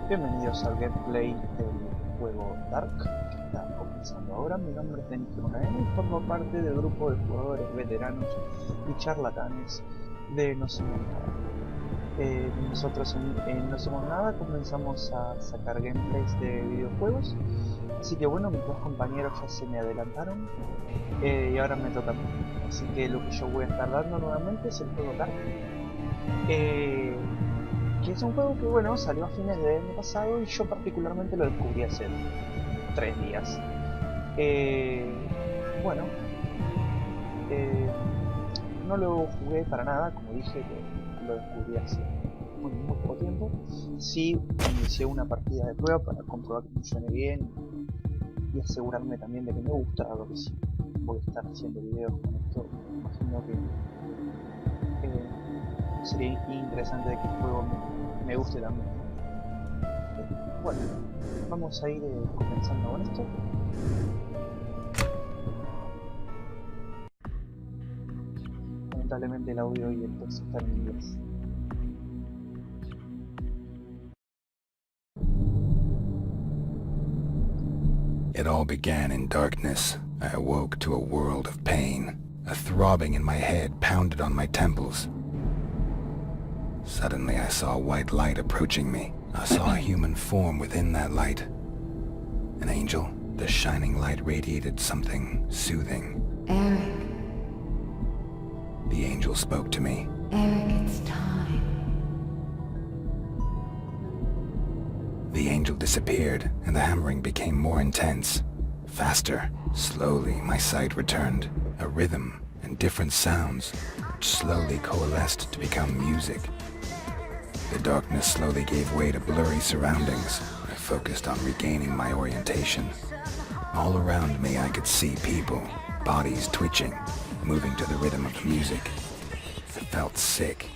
Bienvenidos al gameplay del juego Dark, que está comenzando ahora. Mi nombre es Denisconunaene y formo parte del grupo de jugadores veteranos y charlatanes de No Somos Nada. Nosotros en No Somos Nada comenzamos a sacar gameplays de videojuegos, así que bueno, mis dos compañeros ya se me adelantaron y ahora me toca a mí. Así que lo que yo voy a estar dando nuevamente es el juego Dark. Que es un juego que bueno, salió a fines del año pasado y yo particularmente lo descubrí hace 3 días. Bueno, no lo jugué para nada, como dije, lo descubrí hace muy poco tiempo. Sí, inicié una partida de prueba para comprobar que funcione bien y asegurarme también de que me gusta, dado que sí voy a estar haciendo videos con esto. Imagino que sería interesante de que el juego me guste también. Bueno, vamos a ir comenzando con esto. Lamentablemente el audio y el texto están en inglés. It all began in darkness. I awoke to a world of pain. A throbbing in my head pounded on my temples. Suddenly I saw a white light approaching me. I saw a human form within that light. An angel. The shining light radiated something soothing. Eric. The angel spoke to me. Eric, it's time. The angel disappeared, and the hammering became more intense. Faster. Slowly, my sight returned. A rhythm and different sounds, which slowly coalesced to become music. The darkness slowly gave way to blurry surroundings. I focused on regaining my orientation. All around me I could see people, bodies twitching, moving to the rhythm of the music. I felt sick,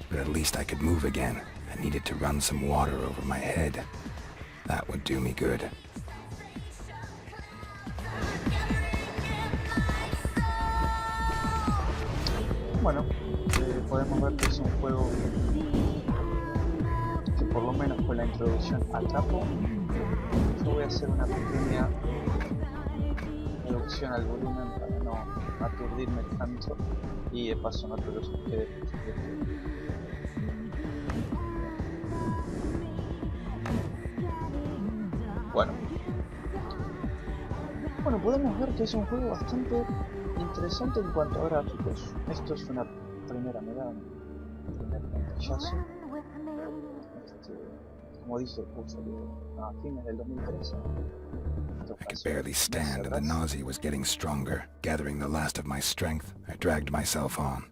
but at least I could move again. I needed to run some water over my head. That would do me good. Bueno, podemos ver que es un juego que por lo menos con la introducción atrapó. Yo voy a hacer una pequeña reducción al volumen para no aturdirme tanto y de paso no aturdirlos a ustedes. Bueno, podemos ver que es un juego bastante interesante en cuanto a gráficos. Esto es una primera mirada, un primer pantallazo. Como dije, salió a fines del 2013. I could barely stand and the nausea was getting stronger. Gathering the last of my strength, I dragged myself on.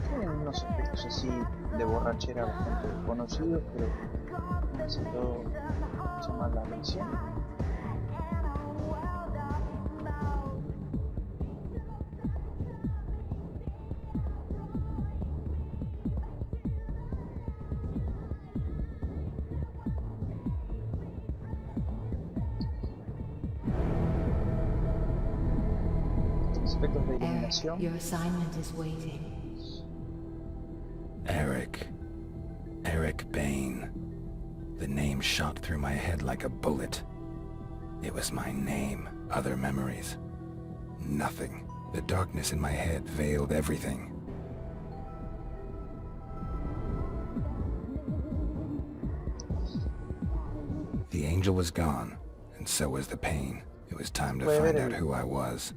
Tienen unos efectos así de borrachera bastante conocidos, pero no sé, todo llama la atención. Aspectos de iluminación. Your assignment is waiting. Eric Bain. The name shot through my head like a bullet. It was my name, other memories. Nothing. The darkness in my head veiled everything. The angel was gone, and so was the pain. It was time to find out who I was,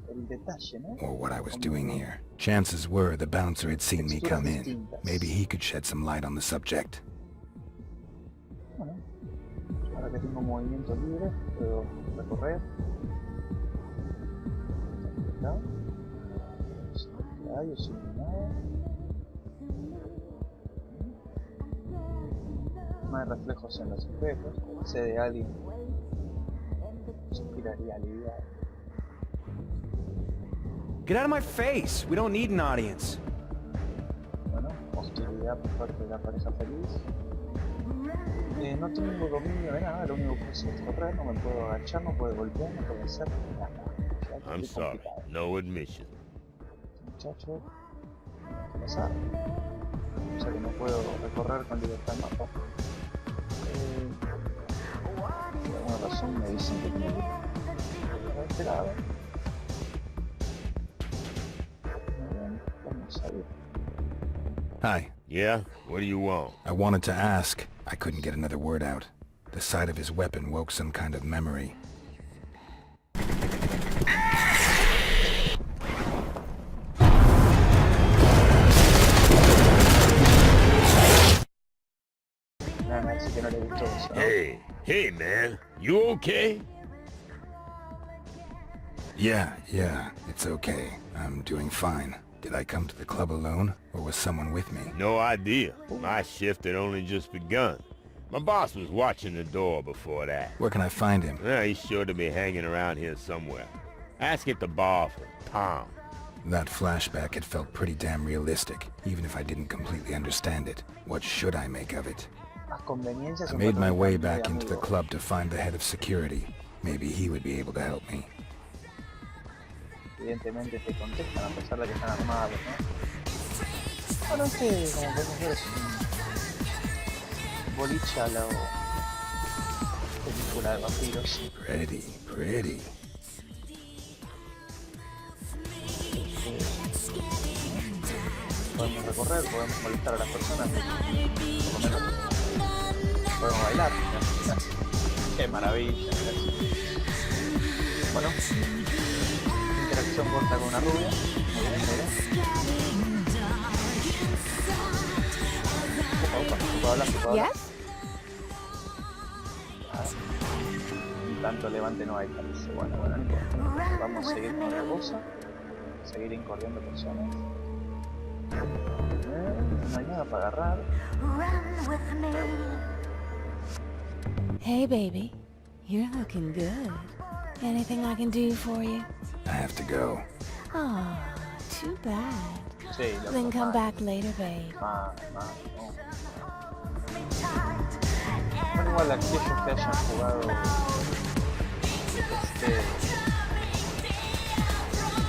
or what I was doing here. Chances were the bouncer had seen me come in. Maybe he could shed some light on the subject. Bueno, ahora que tengo movimiento libre, puedo recorrer. Yo soy iluminado. No hay reflejos en los espejos. Sé de alguien. Suspiraría aliviado. Get out of my face! We don't need an audience. Bueno, hostilidad por parte de la pareja feliz. No tengo dominio de nada, lo único que puedo hacer es correr, no me puedo agachar, no puedo golpear, no puedo hacer nada. I'm sorry, no admission. Muchacho, ¿qué pasa? o sea que no puedo recorrer con libertad el mapa. Por alguna razón me dicen que tengo que ir a este lado. Muy bien, vamos a ir. Hi. Yeah? What do you want? I wanted to ask. I couldn't get another word out. The sight of his weapon woke some kind of memory. Nada, así que no le gustó eso, ¿no? Hey man, you okay? Yeah, it's okay. I'm doing fine. Did I come to the club alone, or was someone with me? No idea. My shift had only just begun. My boss was watching the door before that. Where can I find him? He's sure to be hanging around here somewhere. Ask at the bar for Tom. That flashback had felt pretty damn realistic, even if I didn't completely understand it. What should I make of it? I made my way back into the club to find the head of security. Maybe he would be able to help me. Evidentemente te contestan a pesar de que están armados, ¿no? Bueno, este, como podemos ver, es un boliche a la película de vampiros. Pretty. Podemos recorrer, podemos molestar a las personas, por lo menos podemos bailar. ¡Qué maravilla! Bueno, interacción corta con una rubia. Muy bien, mira. ¿Puedo hablar? Yes? Tanto levante no hay, parece. Bueno, no importa. Vamos a seguir con la cosa. Seguir incordiando personas. No hay nada para agarrar. Hey, baby. You're looking good. Anything I can do for you? I have to go. Oh, too bad. Sí, Then come back later, babe. No. Bueno, igual aquellos que hayan jugado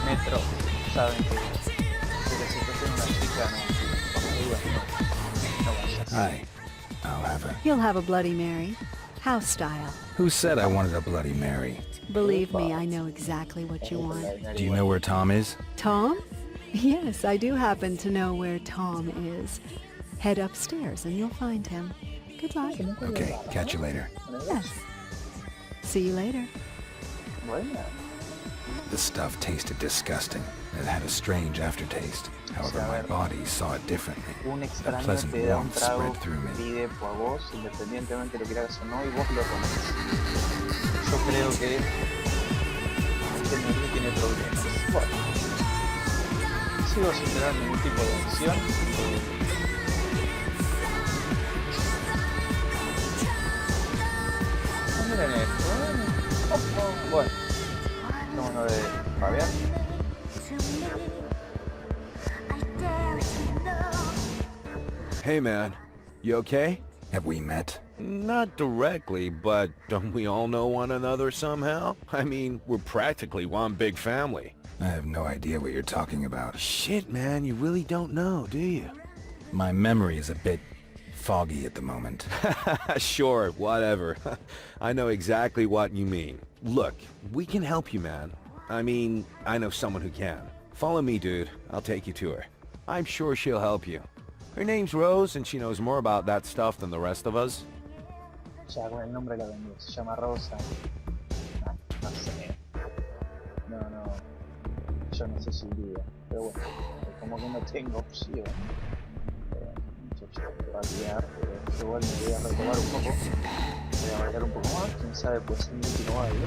Metro saben que si les situación una chica no vayas. Hi. I'll have her. You'll have a Bloody Mary. House style. Who said I wanted a Bloody Mary? Believe me, I know exactly what you want. Do you know where Tom is? Tom? Yes, I do happen to know where Tom is. Head upstairs and you'll find him. Good luck. Okay, catch you later. Yes. See you later. Bueno, The stuff tasted disgusting. It had a strange aftertaste. However, my body saw it differently. un A extraño pleasant te da un warmth trago, spread through me. pide por vos, independientemente de lo que hagas o no, y vos lo conoces. Yo creo que este menú tiene problemas. Bueno, sigo sin tener ningún tipo de acción. Miren esto, bueno, somos uno de Fabián. Hey man, you okay? Have we met? Not directly, but don't we all know one another somehow? I mean, we're practically one big family. I have no idea what you're talking about. Shit, man, you really don't know, do you? My memory is a bit foggy at the moment. Sure, whatever. I know exactly what you mean. Look, we can help you, man. I mean, I know someone who can. Follow me, dude. I'll take you to her. I'm sure she'll help you. Her name's Rose, and she knows more about that stuff than the rest of us. Ya con el nombre la vendí, se llama Rosa. No sé. No, yo no sé si iría, pero bueno, como que no tengo opción. Muchacho, va a guiar, pero igual me voy a retomar un poco. Voy a bailar un poco más, quién sabe, pues un último baile.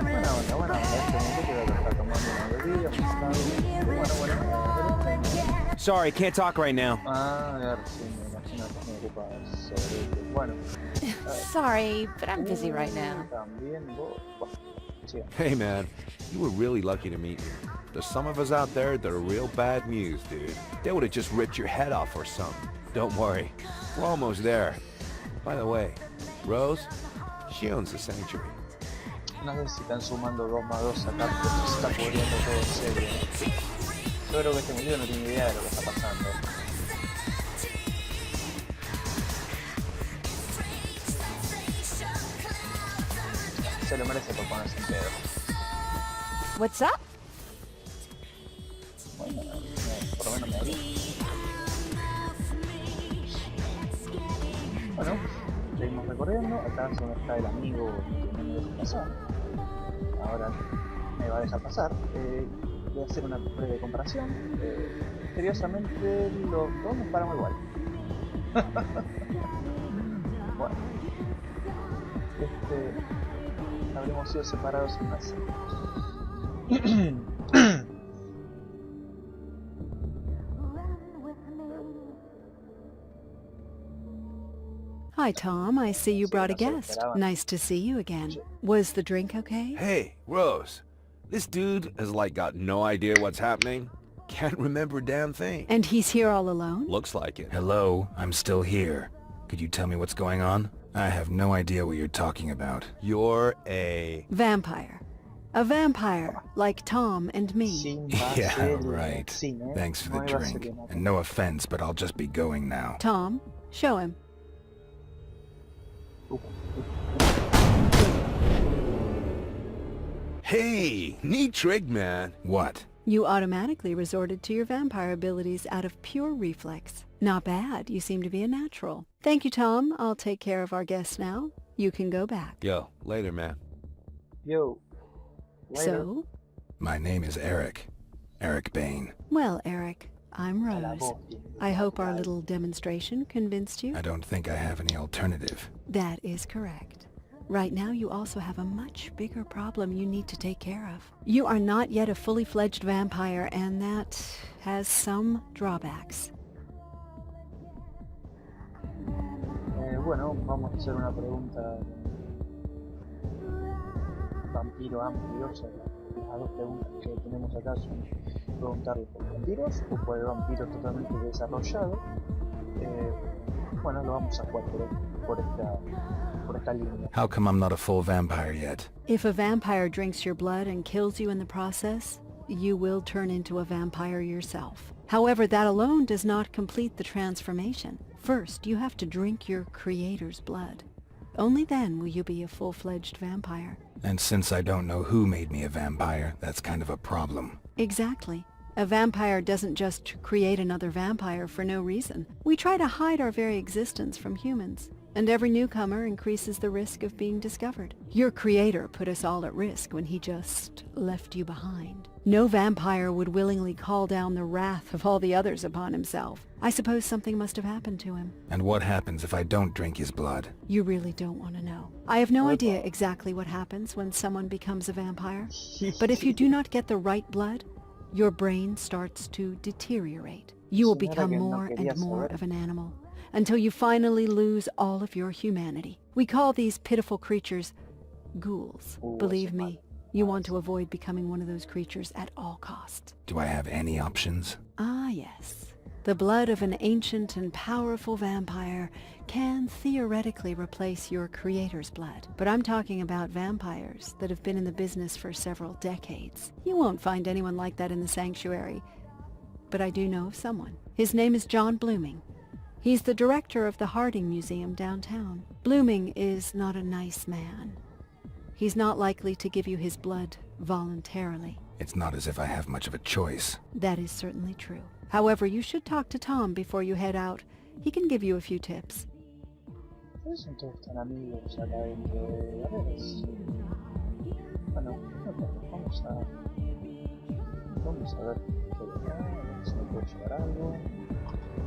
Buena onda, este momento voy a estar tomando una bebida, bueno. Sorry, can't talk right now. Ah, sí, me imagino que me ocupa sobre bueno. Sorry, but I'm busy right now. También vos, sí. Hey man, you were really lucky to meet me. There's some of us out there that are real bad news, dude. They would have just ripped your head off or something. Don't worry, we're almost there. By the way, Rose, she owns the sanctuary. No sé si están sumando 2 más 2 acá, pero se está pudriendo todo en serio. Yo creo que este muchacho no tiene idea de lo que está pasando. Se lo merece por ponerse en pedo. What's up? Bueno, por lo menos me abrí. Bueno, seguimos recorriendo. Acá es donde está el amigo que no me deja pasar. Ahora me va a dejar pasar. Voy a hacer una breve comparación. Misteriosamente los dos nos paramos igual. Bueno, habremos sido separados en masa. Hi, Tom. I see you brought a guest. Nice to see you again. Was the drink okay? Hey, Rose. This dude has like got no idea what's happening. Can't remember a damn thing. And he's here all alone? Looks like it. Hello, I'm still here. Could you tell me what's going on? I have no idea what you're talking about. You're a... Vampire. A vampire, like Tom and me. Yeah, right. Thanks for the drink. And no offense, but I'll just be going now. Tom, show him. Hey, neat trick, man. What? You automatically resorted to your vampire abilities out of pure reflex. Not bad. You seem to be a natural. Thank you, Tom. I'll take care of our guests now. You can go back. Yo, later, man. Yo. Later. So? My name is Eric. Eric Bain. Well, Eric, I'm Rose. I hope our little demonstration convinced you. I don't think I have any alternative. That is correct. Right now, you also have a much bigger problem you need to take care of. You are not yet a fully fledged vampire, and that has some drawbacks. Bueno, vamos a hacer una pregunta vampiro amplio. O sea, las dos preguntas que tenemos acá son preguntarle por vampiros o por el vampiro totalmente desarrollado. Bueno, lo vamos a jugar por esta línea. How come I'm not a full vampire yet? If a vampire drinks your blood and kills you in the process, you will turn into a vampire yourself. However, that alone does not complete the transformation. First, you have to drink your creator's blood. Only then will you be a full-fledged vampire. And since I don't know who made me a vampire, that's kind of a problem. Exactly. A vampire doesn't just create another vampire for no reason. We try to hide our very existence from humans, and every newcomer increases the risk of being discovered. Your creator put us all at risk when he just left you behind. No vampire would willingly call down the wrath of all the others upon himself. I suppose something must have happened to him. And what happens if I don't drink his blood? You really don't want to know. I have no idea exactly what happens when someone becomes a vampire, but if you do not get the right blood, your brain starts to deteriorate. You will become more and more of an animal, until you finally lose all of your humanity. We call these pitiful creatures ghouls. Believe me, you want to avoid becoming one of those creatures at all costs. Do I have any options? Ah, yes. The blood of an ancient and powerful vampire can theoretically replace your creator's blood. But I'm talking about vampires that have been in the business for several decades. You won't find anyone like that in the sanctuary. But I do know of someone. His name is John Blooming. He's the director of the Harding Museum downtown. Blooming is not a nice man. He's not likely to give you his blood voluntarily. It's not as if I have much of a choice. That is certainly true. However, you should talk to Tom before you head out. He can give you a few tips. Son todos tan amigos acá dentro de la redes. Bueno, vamos a ver qué hay acá, si me puedo llevar algo.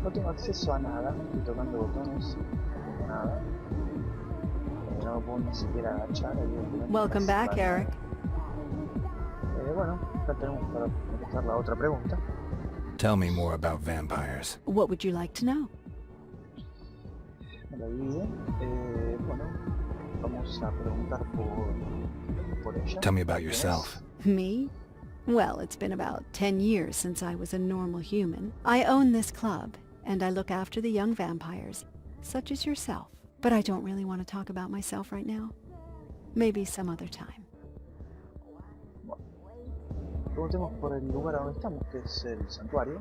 No tengo acceso a nada, estoy tocando botones, no tengo nada. No me puedo ni siquiera agachar. Welcome back, Eric. Bueno, acá tenemos para contestar la otra pregunta. Tell me more about vampires. What would you like to know? Me la divide. Bueno, vamos a preguntar por ella. Tell me about yourself. Me? Well, it's been about 10 years since I was a normal human. I own this club, and I look after the young vampires, such as yourself. But I don't really want to talk about myself right now. Maybe some other time. preguntemos por el lugar a donde estamos, que es el santuario.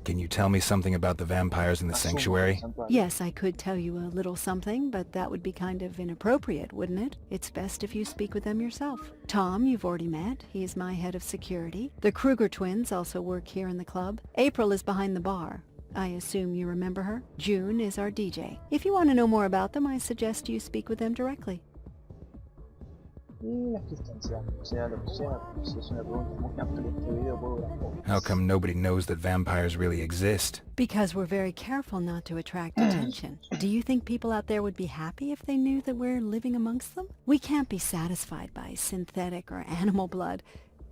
Can you tell me something about the vampires in the Asumo que el sanctuary? santuario. Yes, I could tell you a little something, but that would be kind of inappropriate, wouldn't it? It's best if you speak with them yourself. Tom, you've already met. He's my head of security. The Kruger twins also work here in the club. April is behind the bar. I assume you remember her. June is our DJ. If you want to know more about them, I suggest you speak with them directly. Y la existencia, sea lo que sea, si es una pregunta muy amplia, este video puede durar horas. How come nobody knows that vampires really exist? Because we're very careful not to attract attention. Do you think people out there would be happy if they knew that we're living amongst them? We can't be satisfied by synthetic or animal blood.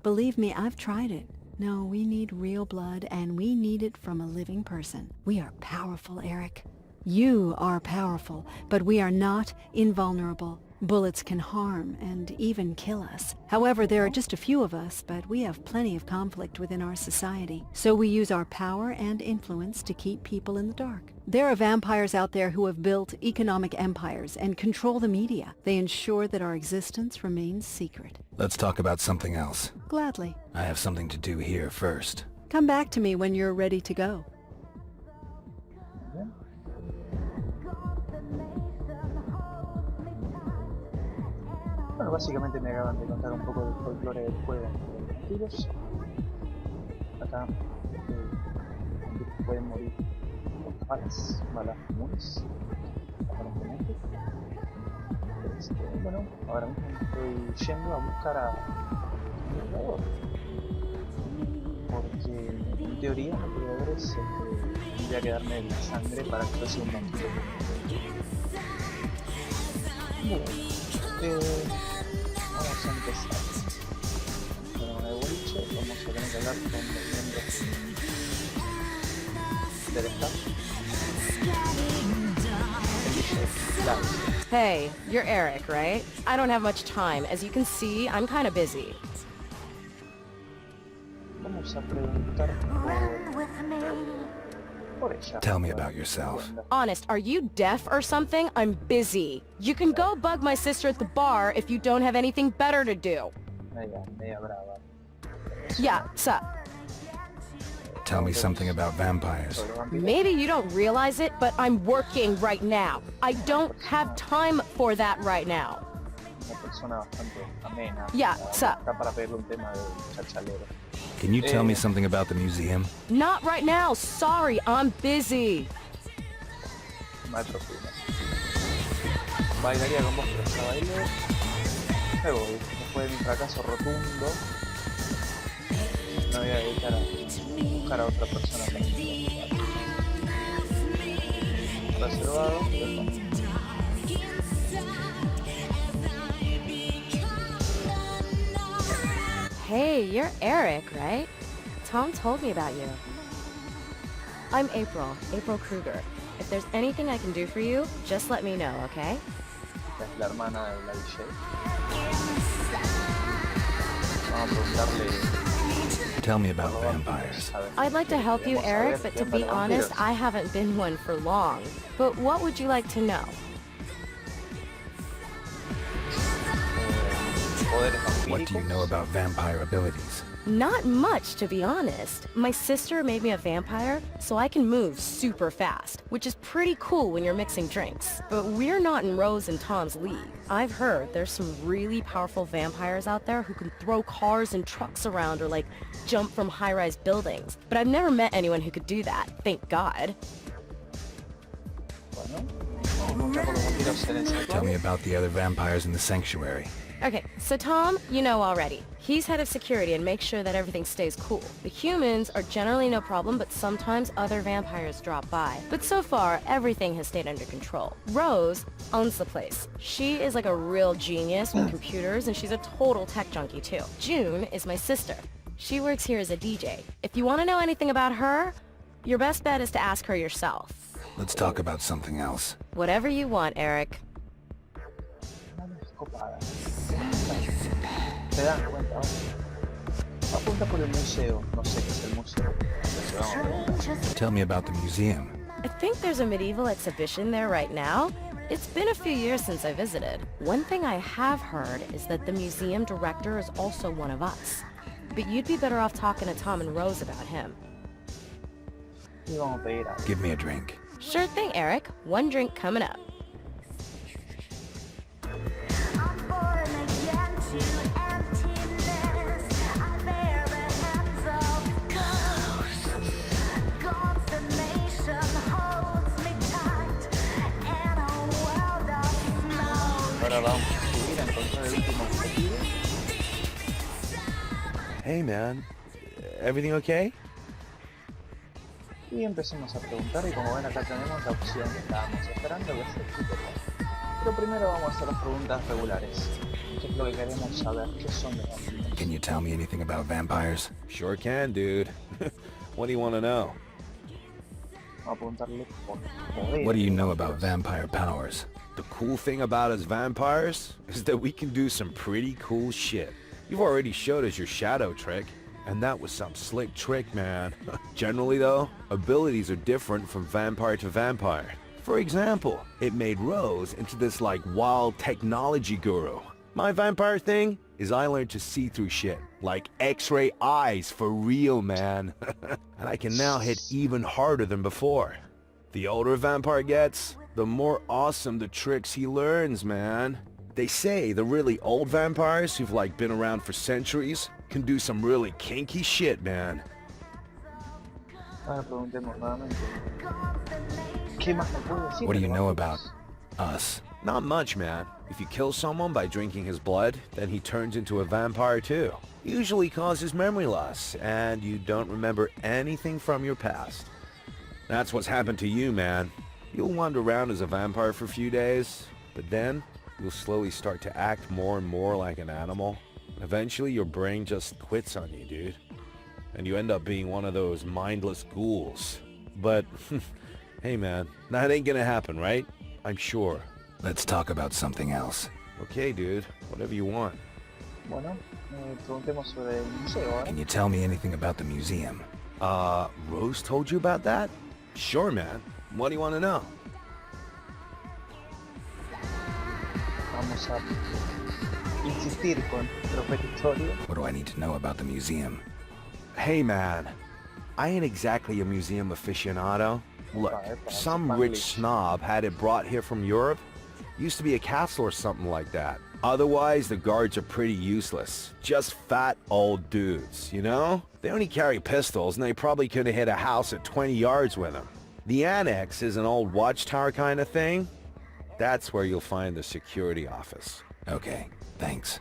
Believe me, I've tried it. No, we need real blood, and we need it from a living person. We are powerful, Eric. You are powerful, but we are not invulnerable. Bullets can harm and even kill us. However, there are just a few of us, but we have plenty of conflict within our society. So we use our power and influence to keep people in the dark. There are vampires out there who have built economic empires and control the media. They ensure that our existence remains secret. Let's talk about something else. Gladly. I have something to do here first. Come back to me when you're ready to go. Bien. Bueno, básicamente me acaban de contar un poco del folclore del juego de vampiros. Acá pueden morir con balas comunes, aparentemente. Bueno, ahora mismo estoy yendo a buscar a un jugador. Porque en teoría el jugador es el que tendría que darme la sangre para que yo sea un vampiro. Bueno, vamos a empezar. Bueno, de boliche, vamos a tener que hablar con los miembros del staff. Hey, you're Eric, right? I don't have much time. As you can see, I'm kind of busy. Vamos a preguntar por ella. Tell me about yourself. Honest, are you deaf or something? I'm busy. You can go bug my sister at the bar if you don't have anything better to do. Media brava. Yeah, sup. Tell me something about vampires. Maybe you don't realize it, but I'm working right now. I don't have time for that right now. Una persona bastante amena. Yeah, sup. Está para pedirle un tema de chachalero. Can you tell me something about the museum? Not right now. Sorry, I'm busy. No hay problema. Bailaría con vos, pero ya bailé. Me voy. Después de mi fracaso rotundo, me voy a dedicar a buscar a otra persona para reservado, pero no. Hey, you're Eric, right? Tom told me about you. I'm April Kruger. If there's anything I can do for you, just let me know, okay? Esta es la hermana de la DJ. Vamos a preguntarle. Tell me about vampires. I'd like to help you, Eric, but to be honest, I haven't been one for long. But what would you like to know? What do you know about vampire abilities? Not much, to be honest. My sister made me a vampire, so I can move super fast, which is pretty cool when you're mixing drinks. But we're not in Rose and Tom's league. I've heard there's some really powerful vampires out there who can throw cars and trucks around or like jump from high-rise buildings. But I've never met anyone who could do that, thank God. Tell me about the other vampires in the sanctuary. Okay, so Tom, you know already. He's head of security and makes sure that everything stays cool. The humans are generally no problem, but sometimes other vampires drop by. But so far, everything has stayed under control. Rose owns the place. She is like a real genius with computers, and she's a total tech junkie too. June is my sister. She works here as a DJ. If you want to know anything about her, your best bet is to ask her yourself. Let's talk about something else. Whatever you want, Eric. ¿Se dan cuenta? Apunta por el museo. No sé qué es el museo. Tell me about the museum. I think there's a medieval exhibition there right now. It's been a few years since I visited. One thing I have heard is that the museum director is also one of us. but you'd be better off talking to Tom and Rose about him. Y vamos a pedir algo. Give me a drink. Sure thing, Eric. One drink coming up. Ahora vamos a subir a encontrar el último objetivo. Hey, man. Everything okay? Y empecemos a preguntar, y como ven acá tenemos la opción que estábamos esperando, que es el tutorial. Pero primero vamos a hacer las preguntas regulares. ¿Qué es lo que queremos saber? ¿Qué son los vampiros? Can you tell me anything about vampires? Sure can, dude. What do you want to know? Vamos a preguntarle por poder. What do you know about vampire powers? The cool thing about us vampires is that we can do some pretty cool shit. You've already showed us your shadow trick, and that was some slick trick, man. Generally though, abilities are different from vampire to vampire. For example, it made Rose into this like wild technology guru. My vampire thing is I learned to see through shit, like X-ray eyes for real, man. And I can now hit even harder than before. The older a vampire gets, the more awesome the tricks he learns, man. They say the really old vampires who've like been around for centuries can do some really kinky shit, man. Ahora preguntemos nuevamente. ¿Qué más me puede decir? What do you de know vampiros? about us? Not much, man. If you kill someone by drinking his blood, then he turns into a vampire too. Usually causes memory loss, and you don't remember anything from your past. That's what's happened to you, man. You'll wander around as a vampire for a few days, but then you'll slowly start to act more and more like an animal. Eventually your brain just quits on you, dude. And you end up being one of those mindless ghouls. But, hey man, that ain't gonna happen, right? I'm sure. Let's talk about something else. Okay, dude. Whatever you want. Bueno, preguntemos sobre el museo ahora. Can you tell me anything about the museum? Rose told you about that? Sure, man. What do you want to know? Vamos a insistir con nuestro petitorio. What do I need to know about the museum? Hey, man. I ain't exactly a museum aficionado. Look, some rich snob had it brought here from Europe. Used to be a castle or something like that. Otherwise, the guards are pretty useless. Just fat old dudes, you know? They only carry pistols, and they probably could have hit a house at 20 yards with them. The annex is an old watchtower kind of thing. That's where you'll find the security office. Okay, thanks.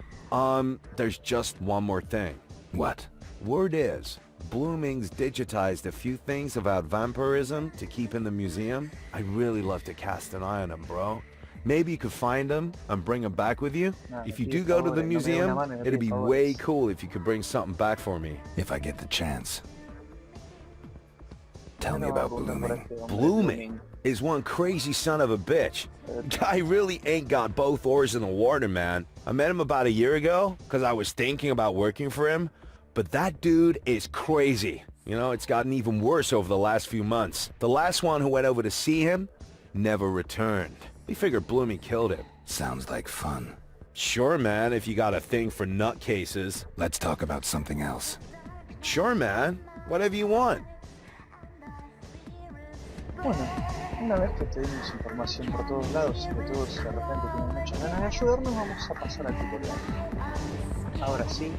There's just one more thing. What? Word is, Blooming's digitized a few things about vampirism to keep in the museum. I'd really love to cast an eye on them, bro. Maybe you could find them and bring them back with you. If you do go to the museum, it'd be way cool if you could bring something back for me. If I get the chance. Tell me about Blooming. Blooming is one crazy son of a bitch. Guy really ain't got both oars in the water, man. I met him about a year ago because I was thinking about working for him. But that dude is crazy. You know, it's gotten even worse over the last few months. The last one who went over to see him never returned. We figured Blooming killed him. Sounds like fun. Sure, man, if you got a thing for nutcases. Let's talk about something else. Sure, man. Whatever you want. Bueno, una vez que te dimos información por todos lados y que todos de repente tienen muchas ganas de ayudarnos, vamos a pasar al tutorial. Ahora sí,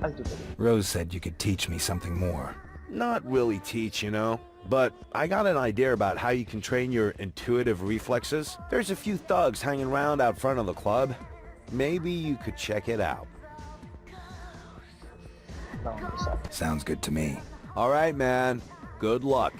al tutorial. Rose said you could teach me something more. Not really teach, you know. But I got an idea about how you can train your intuitive reflexes. There's a few thugs hanging around out front of the club. Maybe you could check it out. Vamos a empezar. Sounds good to me. All right, man. Good luck.